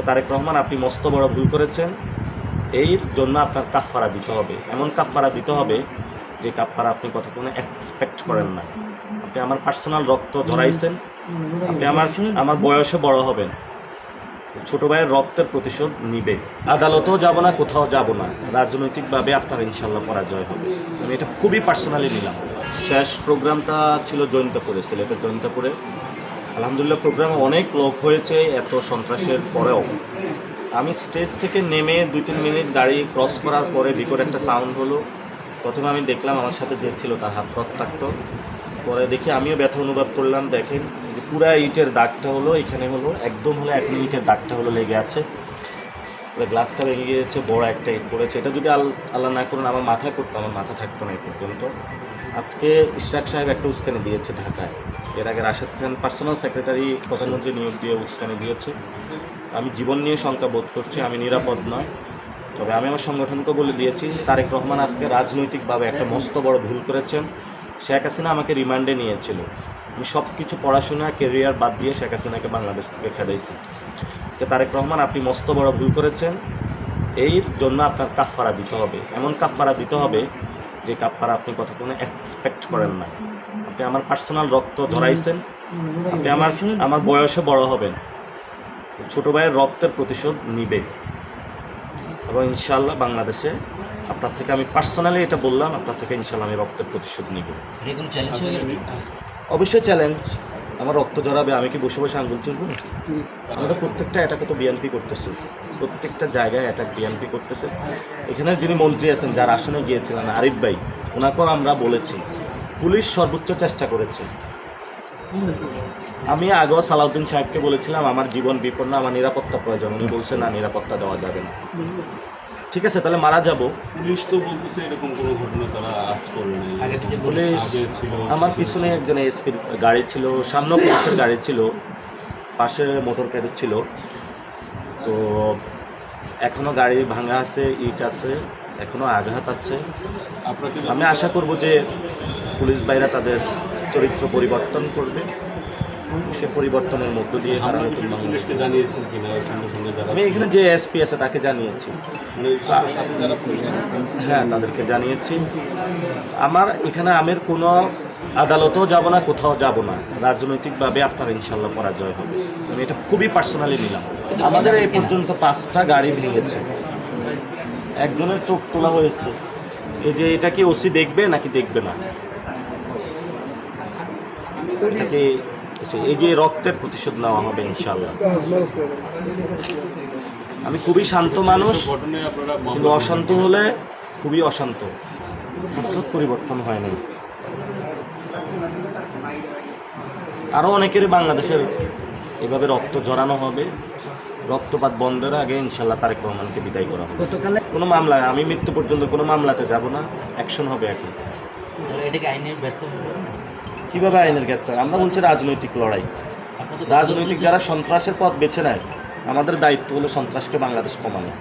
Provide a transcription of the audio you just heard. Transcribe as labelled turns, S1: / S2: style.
S1: তারেক রহমান, আপনি মস্ত বড় ভুল করেছেন। এর জন্য আপনার কাফফারা দিতে হবে, এমন কাফফারা দিতে হবে যে কাফফারা আপনি কতক্ষণে এক্সপেক্ট করেন না। আপনি আমার পার্সোনাল রক্ত ঝরাইছেন, আপনি আমার বয়সে বড় হবেন, ছোট ভাইয়ের রক্তের প্রতিশোধ নিবে। আদালতেও যাব না, কোথাও যাব না, রাজনৈতিকভাবে আপনার ইনশাল্লাহ পরাজয় হবে। আমি এটা খুবই পার্সোনালি নিলাম। শেষ প্রোগ্রামটা ছিল জৈন্তাপুরে, সিলেটের জৈন্তাপুরে। আলহামদুলিল্লাহ প্রোগ্রামে অনেক লোক হয়েছে, এত সন্ত্রাসের পরেও। আমি স্টেজ থেকে নেমে 2-3 মিনিট গাড়ি ক্রস করার পরে বিকট একটা সাউন্ড হলো। প্রথমে আমি দেখলাম আমার সাথে যে ছিল তার হাত রক্তাক্ত। পরে দেখি আমিও ব্যথা অনুভব করলাম। দেখেন যে পুরা ইটের দাগটা হলো, এখানে হলো একদম হলো 1 মিনিটের দাগটা হলো লেগে আছে। গ্লাসটা ভেঙে গিয়েছে, বড় একটা ইট পড়েছে। এটা যদি আল্লাহ না করুন আমার মাথায় পড়তো, আমার মাথা থাকতো না এই পর্যন্ত। আজকে ইশরাক সাহেব একটা উস্কানি দিয়েছে ঢাকায়। এর আগে রাশেদ খান পার্সোনাল সেক্রেটারি প্রধানমন্ত্রী নিয়োগ দিয়ে উস্কানি দিয়েছে। আমি জীবন নিয়ে শঙ্কা বোধ করছি, আমি নিরাপদ নয়। তবে আমি আমার সংগঠনকে বলে দিয়েছি, তারেক রহমান আজকে রাজনৈতিকভাবে একটা মস্ত বড় ভুল করেছেন। শেখ হাসিনা আমাকে রিমান্ডে নিয়েছিল, আমি সব কিছু পড়াশোনা কেরিয়ার বাদ দিয়ে শেখ হাসিনাকে বাংলাদেশ থেকে খেদাইছি। আজকে তারেক রহমান, আপনি মস্ত বড় ভুল করেছেন। এর জন্য আপনার কাফফারা দিতে হবে, এমন কাফফারা দিতে হবে যে কাফফারা আপনি কতক্ষণে এক্সপেক্ট করেন না। আপনি আমার পার্সোনাল রক্ত ঝরাইছেন, আপনি আমার বয়সে বড় হবেন, ছোট ভাইয়ের রক্তের প্রতিশোধ নিবে। এবং ইনশাআল্লাহ বাংলাদেশে আপনার থেকে, আমি পার্সোনালি এটা বললাম, আপনার থেকে ইনশাআল্লাহ আমি রক্তের প্রতিশোধ নিব। অবশ্যই চ্যালেঞ্জ। আমার রক্ত জড়াবে, আমি কি বসে বসে আঙ্গুল চুষবো না? আমরা প্রত্যেকটা অ্যাটাকে তো বিএনপি করতেছে, প্রত্যেকটা জায়গায় অ্যাটাক বিএনপি করতেছে। এখানে যিনি মন্ত্রী আছেন, যার আসনে গিয়েছিলেন আরিফ ভাই, ওনাকেও আমরা বলেছি, পুলিশ সর্বোচ্চ চেষ্টা করেছে। আমি আগেও সালাউদ্দিন সাহেবকে বলেছিলাম আমার জীবন বিপন্ন, আমার নিরাপত্তা প্রয়োজন। উনি বলছে না, নিরাপত্তা দেওয়া যাবে না। ঠিক আছে, তাহলে মারা যাব।
S2: পুলিশ তো বলতেছে এরকম কোনো ঘটনা তারা আজ করেনি।
S1: পুলিশ, আমার পিছনে একজন এসপির গাড়ি ছিল, সামনে পুলিশের গাড়ি ছিল, পাশে মোটর ক্যাডেট ছিল। তো এখনও গাড়ি ভাঙা আছে, ইট আছে, এখনও আঘাত আছে। আমি আশা করব যে পুলিশ ভাইরা তাদের চরিত্র পরিবর্তন করবে। সে পরিবর্তনের মধ্য দিয়ে তারা নতুন বাংলাদেশকে
S2: জানিয়েছেন কিনা?
S1: আমি এখানে যে এসপি আছে তাকে জানিয়েছি, হ্যাঁ তাদেরকে জানিয়েছি। আমার এখানে আমের কোনো আদালতেও যাব না, কোথাও যাব না, রাজনৈতিকভাবে আপনার ইনশাল্লাহ পরাজয় হবে। আমি এটা খুবই পার্সোনালি নিলাম। আমাদের এই পর্যন্ত 5টা গাড়ি ভেঙেছে, একজনের চোখ তোলা হয়েছে। এই যে এটা কি ওসি দেখবে নাকি দেখবে না? এটাকে এই যে রক্তের প্রতিশোধ নেওয়া হবে ইনশাআল্লাহ। আমি খুবই শান্ত মানুষ, কিন্তু অশান্ত হলে খুবই অশান্ত। হাসরত পরিবর্তন হয় নাই। আরও অনেকেরই বাংলাদেশের এভাবে রক্ত জড়ানো হবে। রক্তপাত বন্ধের আগে ইনশাল্লাহ তারেক রহমানকে বিদায় করা হবে। কোনো মামলায়, আমি মৃত্যু পর্যন্ত কোনো মামলাতে যাব না, অ্যাকশন হবে এখন। কীভাবে আইনের ক্ষেত্রে? আমরা বলছি রাজনৈতিক লড়াই। রাজনৈতিক যারা সন্ত্রাসের পথ বেছে নেয়, আমাদের দায়িত্ব হলো সন্ত্রাসকে বাংলাদেশ কমানো।